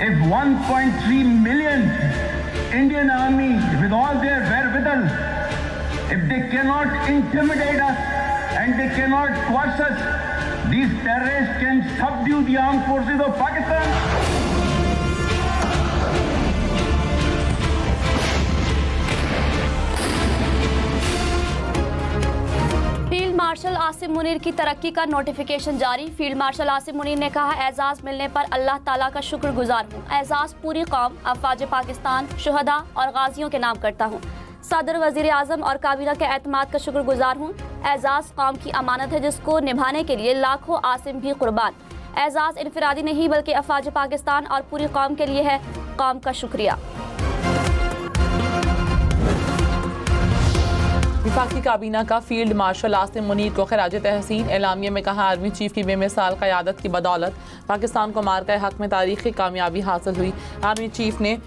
If 1.3 million Indian army with all their wherewithal, if they cannot intimidate us and they cannot coerce us, these terrorists can subdue the armed forces of Pakistan. Field marshal Asim Munir की तरक्की का notification जारी। Field marshal Asim Munir ने कहा, एजाज मिलने पर अल्लाह ताला का शुक्रगुजार हूँ। एजाज पूरी कौम, अफवाज पाकिस्तान, शुहदा और गाजियों के नाम करता हूँ। सदर, वजीर आजम और काबीना के एतमाद का शुक्रगुजार हूँ। एजाज कौम की अमानत है जिसको निभाने के लिए लाखों आसिम भी कुर्बान। एजाज इनफरादी नहीं बल्कि अफवाज पाकिस्तान और पूरी कौम के लिए है। कौम का शुक्रिया। वफाकी काबीना का फील्ड मार्शल आसिम मुनीर को खराज तहसीन। एलामिया में कहा, आर्मी चीफ की बेमिसाल क़यादत की बदौलत पाकिस्तान को मारका हक में तारीखी कामयाबी हासिल हुई। आर्मी चीफ ने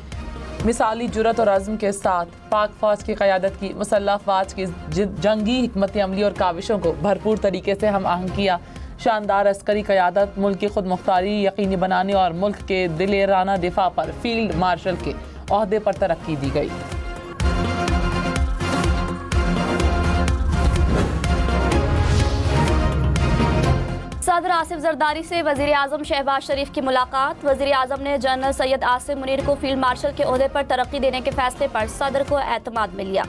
मिसाली जुरत और अज़्म के साथ पाक फौज की क़यादत की। मुसल्लह अफ़वाज की जंगी हिकमत अमली और काविशों को भरपूर तरीके से हम आहंग किया। शानदार अस्करी क़यादत, मुल्क की खुद मुख्तारी यकीनी बनाने और मुल्क के दिलेराना दिफा पर फील्ड मार्शल के ओहदे पर तरक्की दी गई। सदर आसिफ जरदारी से वज़ीर आज़म शहबाज शरीफ की मुलाकात। वज़ीर आज़म ने जनरल सैयद आसिम मुनीर को फील्ड मार्शल के ओहदे पर तरक्की देने के फैसले पर सदर को एतमाद में लिया।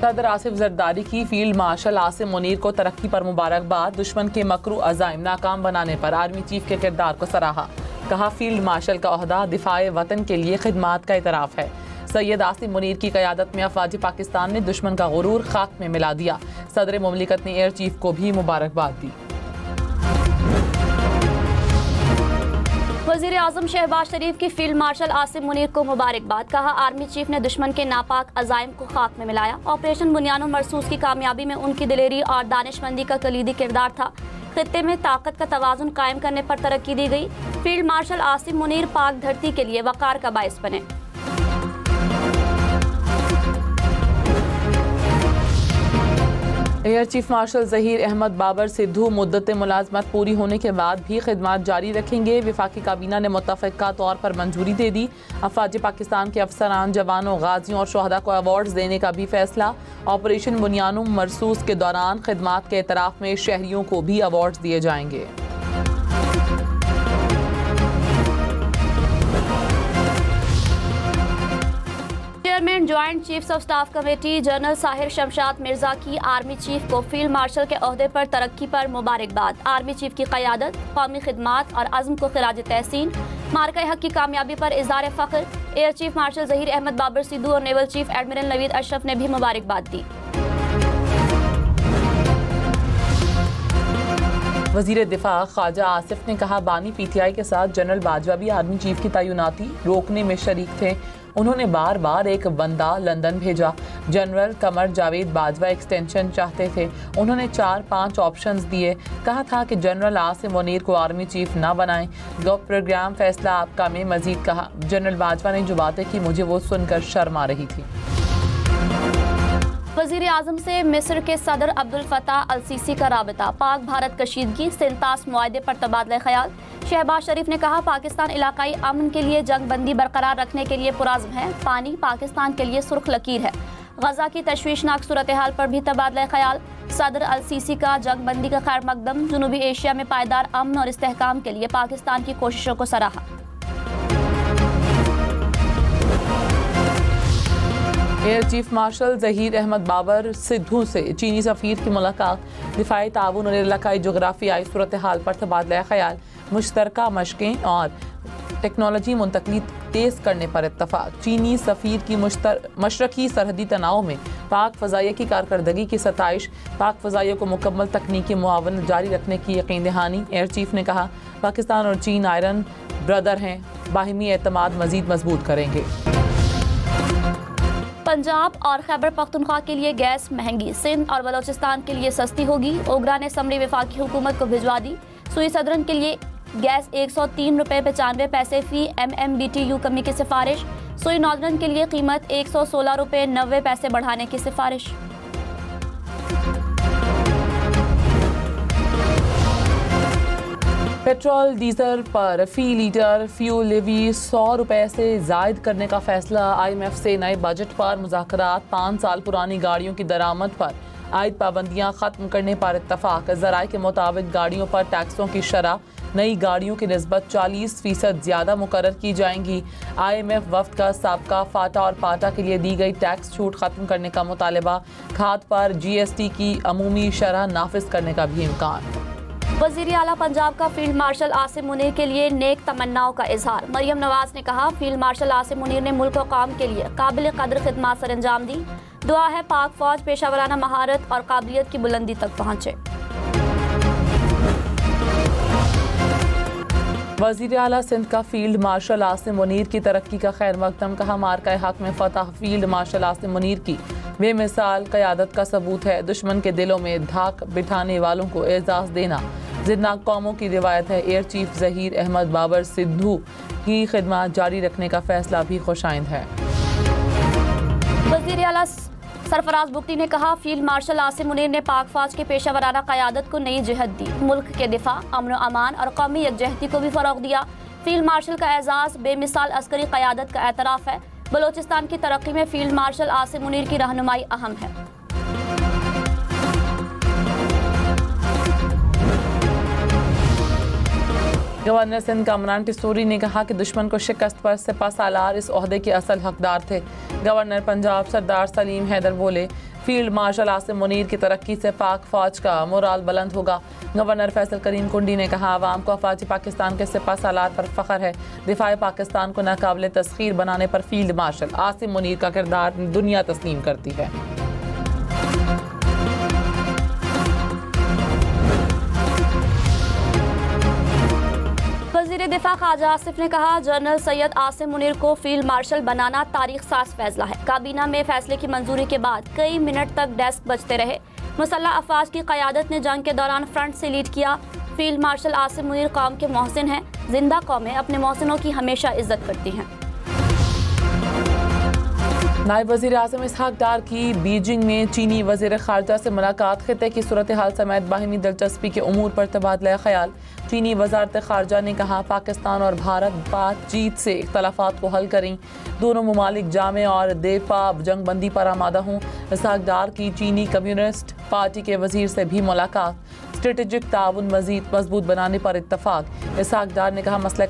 सदर आसिफ जरदारी की फील्ड मार्शल आसिम मुनीर को तरक्की पर मुबारकबाद। दुश्मन के मकरू अज़ाइम नाकाम बनाने पर आर्मी चीफ के किरदार को सराहा। कहा, फील्ड मार्शल का ओहदा दिफाए वतन के लिए खिदमात का इतराफ़ है। सैयद आसिम मुनीर की क़यादत में अफवाज पाकिस्तान ने दुश्मन का गुरूर खाक में मिला दिया। सदर मुमलिकत ने एयर चीफ को भी मुबारकबाद दी। वज़ीर आज़म शहबाज शरीफ की फील्ड मार्शल आसिम मुनीर को मुबारकबाद। कहा, आर्मी चीफ ने दुश्मन के नापाक अज़ाइम को खाक में मिलाया। ऑपरेशन बुनियानो मरसूस की कामयाबी में उनकी दिलेरी और दानिशमंदी का कलीदी किरदार था। खित्ते में ताकत का तवाज़ुन कायम करने पर तरक्की दी गई। फील्ड मार्शल आसिम मुनीर पाक धरती के लिए वक़ार का बाइस बने। Air chief marshal Zaheer Ahmed Babar Sidhu मुद्दत मुलाजमत पूरी होने के बाद भी खिदमात जारी रखेंगे। वफाकी काबीना ने मुत्तफ़िक़ा तौर पर मंजूरी दे दी। अफवाज पाकिस्तान के अफसरान, जवानों, गाजियों और शहदा को अवार्ड्स देने का भी फैसला। ऑपरेशन बुनियानो मरसूस के दौरान खिदमात के एतराफ़ में शहरियों को भी अवार्ड्स दिए जाएंगे। Chairman joint chiefs of staff committee general Sahir Shamshad Mirza की आर्मी चीफ को फील्ड मार्शल के ओहदे पर तरक्की पर मुबारकबाद। आर्मी चीफ की क़यादत, कौमी खिदमात और अज़्म को खिराज तहसीन। मारका हक की कामयाबी पर इज़हार फ़ख्र। Air chief marshal Zaheer Ahmed Babar Sidhu और naval chief admiral Naveed Ashraf ने भी मुबारकबाद दी। वज़ीर दिफा ख्वाजा आसिफ ने कहा, बानी PTI के साथ जनरल बाजवा भी आर्मी चीफ की तैनाती रोकने में शरीक थे। उन्होंने बार बार एक बंदा लंदन भेजा। जनरल कमर जावेद बाजवा एक्सटेंशन चाहते थे। उन्होंने 4-5 ऑप्शंस दिए। कहा था कि जनरल आसिम मुनीर को आर्मी चीफ ना बनाएं। गव प्रोग्राम फैसला आपका में मजीद कहा, जनरल बाजवा ने जो बातें की मुझे वो सुनकर शर्म आ रही थी। वज़ीर आज़म से मिस्र के सदर अब्दुल फताह अल सीसी का राबता। पाक भारत कशीदगी 37 मुआहदे पर तबादला ख्याल। शहबाज शरीफ ने कहा, पाकिस्तान इलाकाई अमन के लिए जंग बंदी बरकरार रखने के लिए पुराज़्म है। पानी पाकिस्तान के लिए सुर्ख लकीर है। गजा की तशवीशनाक सूरत हाल पर भी तबादला ख्याल। सदर अल सीसी का जंग बंदी का खैर मकदम। जनूबी एशिया में पायदार अमन और इस्तेहकाम के लिए पाकिस्तान की कोशिशों को सराहा। Air chief marshal Zaheer Ahmed Babar Sidhu से चीनी सफ़ीर की मुलाकात। दिफाई ताउन और इलाकाई जोग्राफियाई सूरत हाल पर तबादला ख्याल। मुश्तरका मशक़ें और टेक्नोलॉजी मुंतकली तेज़ करने पर इत्तफ़ाक़। चीनी सफ़ीर की मशरक़ी सरहदी तनाव में पाक फ़ज़ाइया की कारकर्दगी की सताइश। पाक फ़ज़ाइया को मुकम्मल तकनीकी मुआवनत जारी रखने की यकीन दहानी। एयर चीफ ने कहा, पाकिस्तान और चीन आयरन ब्रदर हैं, बाहिमी एतमाद मज़ीद मजबूत करेंगे। पंजाब और खैबर पख्तूनख्वा के लिए गैस महंगी, सिंध और बलोचिस्तान के लिए सस्ती होगी। ओगरा ने समरी वफाकी हुकूमत को भिजवा दी। सुई सदरन के लिए गैस 103 रुपये 95 पैसे फी MMBTU कमी की सिफारिश। सुई नॉर्दर्न के लिए कीमत 116 रुपये 90 पैसे बढ़ाने की सिफारिश। पेट्रोल डीजल पर फी लीटर फ्यूल लेवी 100 रुपये से जायद करने का फैसला। IMF से नए बजट पर मुज़ाकरात। 5 साल पुरानी गाड़ियों की दरामद पर आयद पाबंदियाँ ख़त्म करने पर इत्तफाक। ज़राए के मुताबिक गाड़ियों पर टैक्सों की शरह नई गाड़ियों की निस्बत 40% ज़्यादा मुकर्रर की जाएंगी। IMF वफ्द का साबका फाटा और पाटा के लिए दी गई टैक्स छूट ख़त्म करने का मुतालबा। खाद पर GST की अमूमी शरह नाफिज करने का भी इम्कान। वज़ीर आला पंजाब का फील्ड मार्शल आसिम मुनीर के लिए नेक तमन्नाओं का इजहार। मरियम नवाज ने कहा, फील्ड मार्शल आसिम मुनीर ने मुल्क और कौम के लिए काबिल कदर खिदमत सर अंजाम दी। दुआ है पाक फौज पेशावराना महारत और काबिलियत की बुलंदी तक पहुँचे। वज़ीर आला सिंध का फील्ड मार्शल आसिम मुनीर की तरक्की का खैर मकदम। कहा, मार्का हक में फतह फील्ड मार्शल आसिम मुनीर की बेमिसाल क़यादत का सबूत है। दुश्मन के दिलों में धाक बिठाने वालों को एजाज़ देना ज़िन्ना कौमों की रिवायत है। एयर चीफ ज़हीर अहमद बाबर सिद्धू की खिदमत जारी रखने का फैसला भी खुशाइंद है। वज़ीर आला सरफराज बुगटी ने कहा, फील्ड मार्शल आसिम मुनीर ने पाक फौज के पेशावराना क़यादत को नई जहत दी। मुल्क के दिफा, अमन व अमान और कौमी यकजहती को भी फ़रोग़ दिया। फील्ड मार्शल का एजाज़ बेमिसाल अस्करी क़यादत का एतराफ़ है। बलोचिस्तान की तरक्की में फील्ड मार्शल आसिम मुनीर की रहनुमाई अहम है। गवर्नर सिंध कामरान टिसूरी ने कहा कि दुश्मन को शिकस्त पर सिपा सालार इस ओहदे के असल हकदार थे। गवर्नर पंजाब सरदार सलीम हैदर बोले, फील्ड मार्शल आसिम मुनीर की तरक्की से पाक फौज का मोराल बुलंद होगा। गवर्नर फैसल करीम कुंडी ने कहा, आवाम को अफवाज पाकिस्तान के सिपा सालार पर फ़ख्र है। दिफाए पाकिस्तान को नाकाबिल तस्खीर बनाने पर फील्ड मार्शल आसिम मुनीर का किरदार दुनिया तस्लीम करती है। वज़ीर दिफा ख्वाजा आसिफ ने कहा, जनरल सैयद आसिम मुनीर को फील्ड मार्शल बनाना तारीख साज फैसला है। काबीना में फैसले की मंजूरी के बाद कई मिनट तक डेस्क बजते रहे। मुसल्लह अफवाज की क़यादत ने जंग के दौरान फ्रंट से लीड किया। फील्ड मार्शल आसिम मुनीर कौम के मोहसिन हैं। जिंदा कौमें अपने मोहसिनों की हमेशा इज्जत करती हैं। नायब वज़ीर आज़म इसहाक डार की बीजिंग में चीनी वज़ीर ख़ारजा से मुलाकात। ख़ित्ते की सूरत हाल समेत बाहिमी दिलचस्पी के उमूर पर तबादला ख्याल। चीनी वज़ारत ख़ारजा ने कहा, पाकिस्तान और भारत बातचीत से इख्तलाफात को हल करें। दोनों ममालिक जामे और देपा जंग बंदी पर आमादा हों। इसहाक डार की चीनी कम्युनिस्ट पार्टी के वज़ीर से भी मुलाकात। स्ट्रेटेजिक ताउन मज़ीद मजबूत बनाने पर इत्तफाक। इसहाक डार ने कहा, मसला